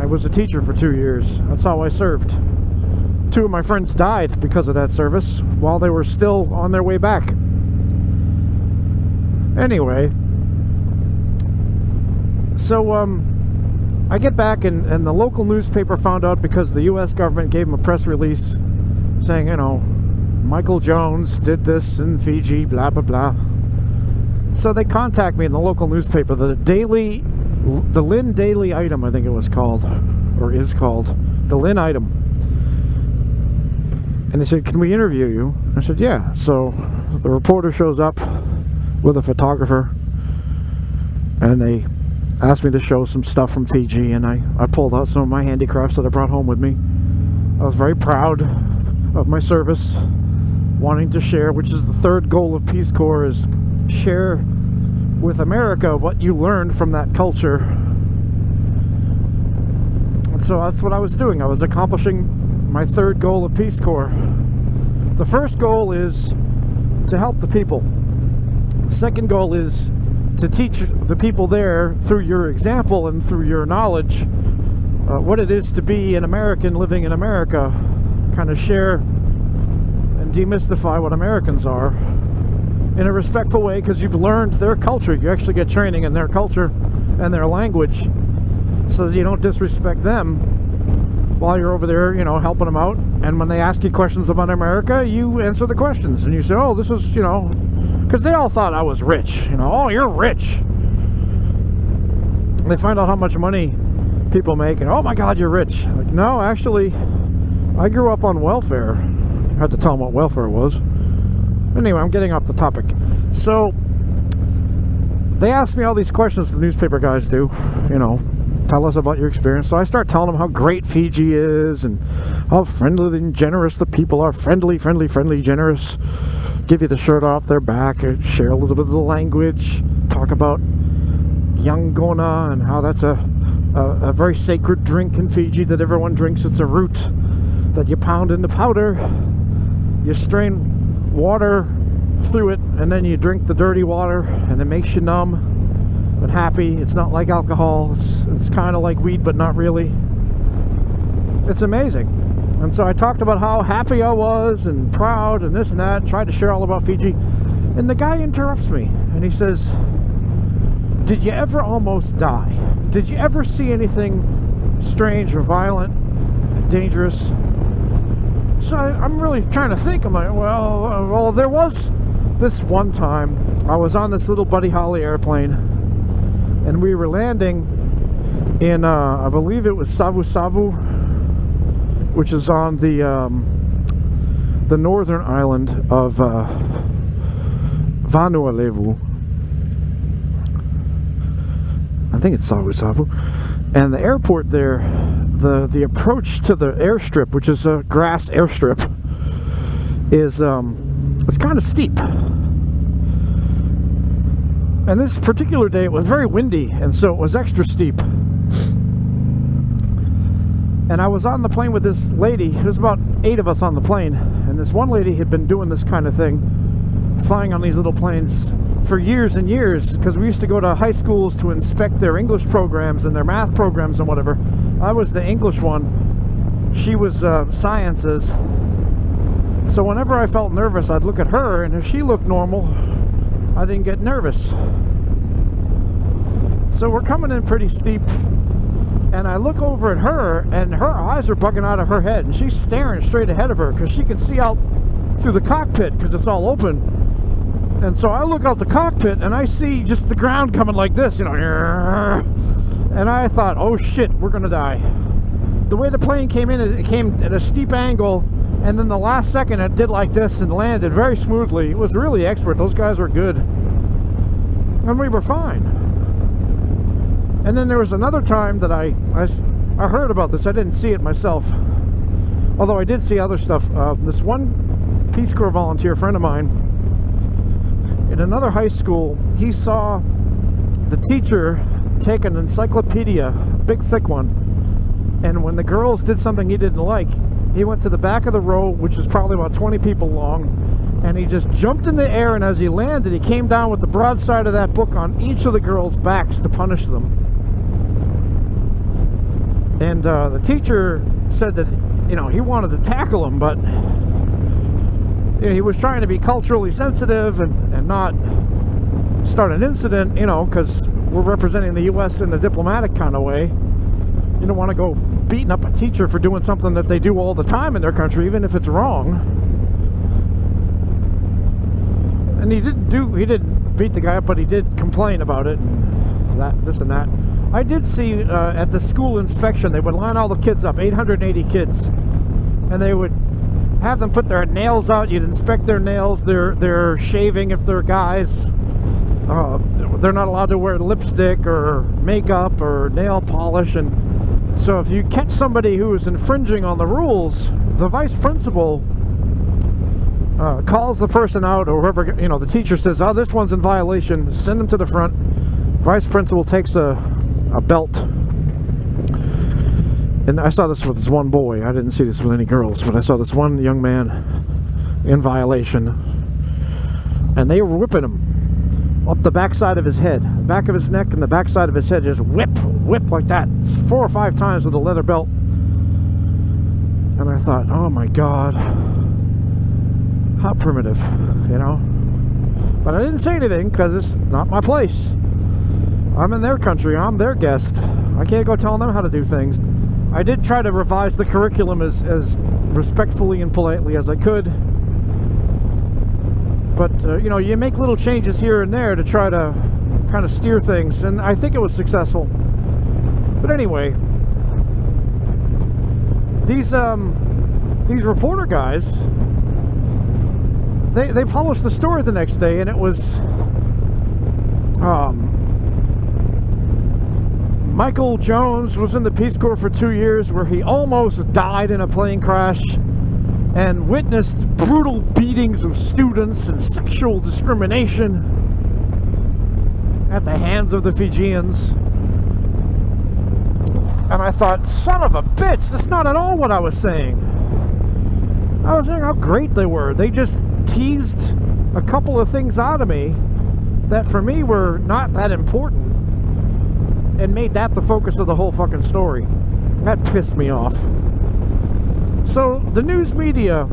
I was a teacher for 2 years. That's how I served. 2 of my friends died because of that service while they were still on their way back. Anyway, so I get back and the local newspaper found out because the US government gave them a press release saying, you know, Michael Jones did this in Fiji, blah, blah, blah. So they contact me in the local newspaper, the Lynn Daily Item, I think it was called, or is called, the Lynn Item. And they said, can we interview you? I said, yeah. So the reporter shows up with a photographer, and they asked me to show some stuff from Fiji, and I pulled out some of my handicrafts that I brought home with me. I was very proud of my service, wanting to share, which is the 3rd goal of Peace Corps, is share with America what you learned from that culture. And so that's what I was doing. I was accomplishing my 3rd goal of Peace Corps. The first goal is to help the people. The second goal is to teach the people there, through your example and through your knowledge, what it is to be an American living in America. Kind of share and demystify what Americans are in a respectful way, because you've learned their culture. You actually get training in their culture and their language, so that you don't disrespect them while you're over there, you know, helping them out. And when they ask you questions about America, you answer the questions, and you say, oh, this is, you know, because they all thought I was rich, you know, oh, you're rich. They find out how much money people make, and oh my God, you're rich. Like, no, actually, I grew up on welfare. I had to tell them what welfare was. Anyway, I'm getting off the topic. So they asked me all these questions the newspaper guys do, you know, tell us about your experience. So I start telling them how great Fiji is and how friendly and generous the people are. Friendly, generous. Give you the shirt off their back, share a little bit of the language, talk about Yangona and how that's a very sacred drink in Fiji that everyone drinks. It's a root that you pound into powder. You strain water through it, and then you drink the dirty water, and it makes you numb but happy. It's not like alcohol. It's kind of like weed, but not really. It's amazing. And so I talked about how happy I was and proud and this and that, tried to share all about Fiji, and the guy interrupts me and he says, did you ever almost die? Did you ever see anything strange or violent, dangerous? So I'm really trying to think. I'm like, well, there was this one time I was on this little Buddy Holly airplane, and we were landing in, I believe it was Savu Savu, which is on the northern island of Vanuatu. I think it's Savu Savu. And the airport there, the approach to the airstrip, which is a grass airstrip, is it's kind of steep. And this particular day it was very windy, and so it was extra steep. And I was on the plane with this lady. There was about 8 of us on the plane, and this one lady had been doing this kind of thing, flying on these little planes for years and years, because we used to go to high schools to inspect their English programs and their math programs and whatever. I was the English one. She was sciences. So whenever I felt nervous, I'd look at her, and if she looked normal, I didn't get nervous. So we're coming in pretty steep, and I look over at her, and her eyes are bugging out of her head, and she's staring straight ahead of her because she can see out through the cockpit because it's all open. And so I look out the cockpit and I see just the ground coming like this, you know, and I thought, oh shit, we're gonna die. The way the plane came in, it came at a steep angle, and then the last second it did like this and landed very smoothly. It was really expert. Those guys were good, and we were fine. And then there was another time that I heard about this. I didn't see it myself, although I did see other stuff. This one Peace Corps volunteer friend of mine in another high school, he saw the teacher take an encyclopedia, a big thick one, and when the girls did something he didn't like, he went to the back of the row, which is probably about 20 people long, and he just jumped in the air, and as he landed, he came down with the broadside of that book on each of the girls' backs to punish them. And the teacher said that, you know, he wanted to tackle him, but you know, he was trying to be culturally sensitive and not start an incident, you know, because we're representing the U.S. in a diplomatic kind of way. You don't want to go beating up a teacher for doing something that they do all the time in their country, even if it's wrong. And he didn't beat the guy up, but he did complain about it, and this and that. I did see at the school inspection, they would line all the kids up, 880 kids, and they would have them put their nails out. You'd inspect their nails, their shaving if they're guys. They're not allowed to wear lipstick or makeup or nail polish, and so if you catch somebody who is infringing on the rules, the vice principal calls the person out, or whoever, you know, the teacher says, oh, this one's in violation, send them to the front. Vice principal takes a belt, and I saw this with this one boy. I didn't see this with any girls, but I saw this one young man in violation, and they were whipping him up the backside of his head, back of his neck and the backside of his head, just whip like that 4 or 5 times with a leather belt. And I thought, oh my God, how primitive, you know. But I didn't say anything because it's not my place. I'm in their country, I'm their guest. I can't go telling them how to do things. I did try to revise the curriculum as respectfully and politely as I could. But, you know, you make little changes here and there to try to kind of steer things, and I think it was successful. But anyway, these reporter guys, they published the story the next day, and it was Michael Jones was in the Peace Corps for 2 years, where he almost died in a plane crash and witnessed brutal beatings of students and sexual discrimination at the hands of the Fijians. And I thought, son of a bitch, that's not at all what I was saying. I was saying how great they were. They just teased a couple of things out of me that for me were not that important, and made that the focus of the whole fucking story. That pissed me off. So the news media,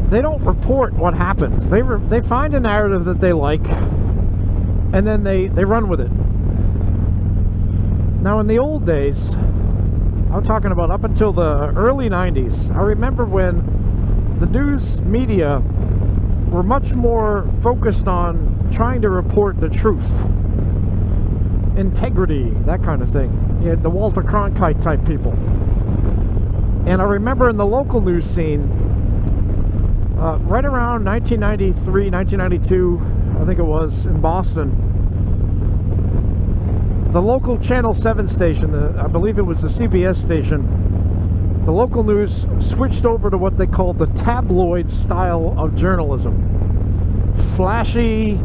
they don't report what happens. They find a narrative that they like, and then they run with it. Now in the old days, I'm talking about up until the early 90s, I remember when the news media were much more focused on trying to report the truth, integrity, that kind of thing. You had the Walter Cronkite type people. And I remember in the local news scene, right around 1993, 1992, I think it was, in Boston, the local Channel 7 station, I believe it was the CBS station, the local news switched over to what they called the tabloid style of journalism. Flashy,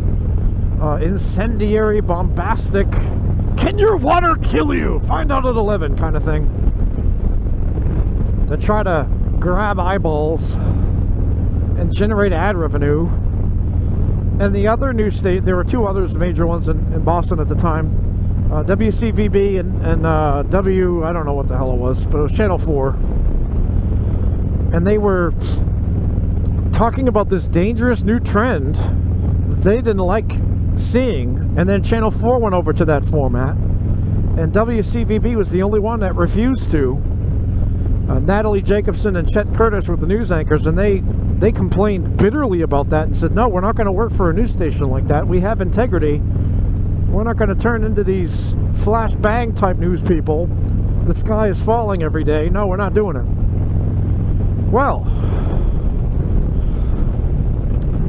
incendiary, bombastic, can your water kill you? Find out at 11 kind of thing. To try to grab eyeballs and generate ad revenue. And the other news station, there were 2 others, major ones in Boston at the time, WCVB and I don't know what the hell it was, but it was Channel 4. And they were talking about this dangerous new trend that they didn't like seeing, and then Channel 4 went over to that format, and WCVB was the only one that refused to. Natalie Jacobson and Chet Curtis were the news anchors, and they complained bitterly about that and said, no, we're not going to work for a news station like that. We have integrity. We're not going to turn into these flash bang type news people. The sky is falling every day. No, we're not doing it. Well,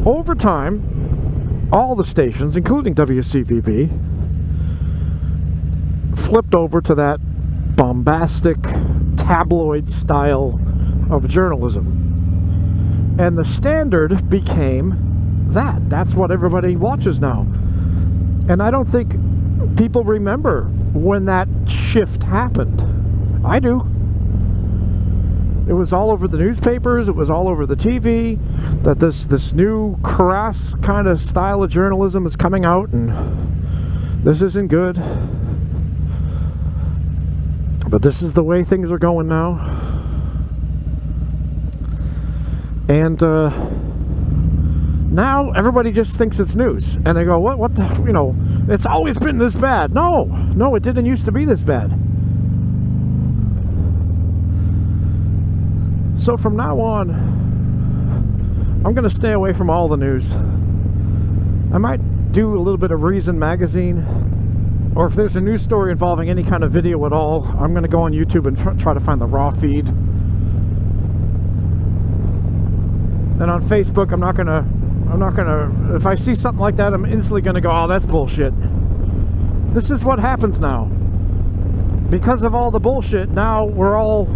over time, all the stations, including WCVB, flipped over to that bombastic tabloid style of journalism. And the standard became that. That's what everybody watches now. And I don't think people remember when that shift happened. I do. It was all over the newspapers, it was all over the TV, that this new crass kind of style of journalism is coming out, and this isn't good. But this is the way things are going now. And now everybody just thinks it's news. And they go, what the, you know, it's always been this bad. No, it didn't used to be this bad. So from now on, I'm going to stay away from all the news. I might do a little bit of Reason magazine, or if there's a news story involving any kind of video at all, I'm going to go on YouTube and try to find the raw feed. And on Facebook, I'm not gonna, if I see something like that, I'm instantly gonna go, oh, that's bullshit. This is what happens now. Because of all the bullshit, now we're all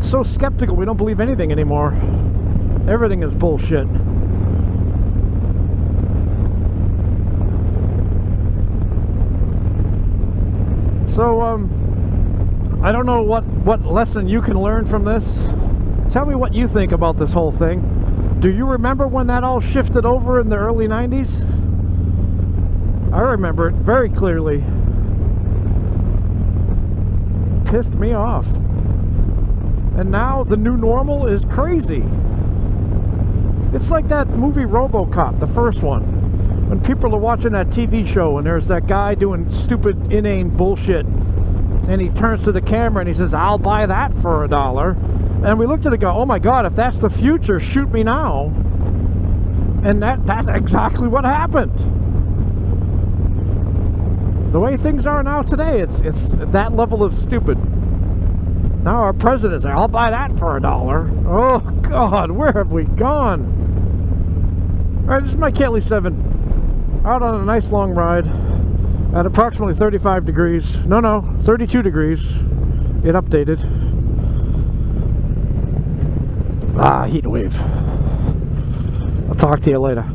so skeptical, we don't believe anything anymore. Everything is bullshit. So, I don't know what lesson you can learn from this. Tell me what you think about this whole thing. Do you remember when that all shifted over in the early 90s? I remember it very clearly. Pissed me off. And now the new normal is crazy. It's like that movie RoboCop, the first one. When people are watching that TV show and there's that guy doing stupid, inane bullshit, and he turns to the camera and he says, I'll buy that for $1. And we looked at it and go, oh my God, if that's the future, shoot me now. And that's exactly what happened. The way things are now today, it's that level of stupid. Now our president's like, I'll buy that for $1. Oh God, where have we gone? Alright, this is my Kelly 7. Out on a nice long ride at approximately 35 degrees. No, 32 degrees. It updated. Heat wave. I'll talk to you later.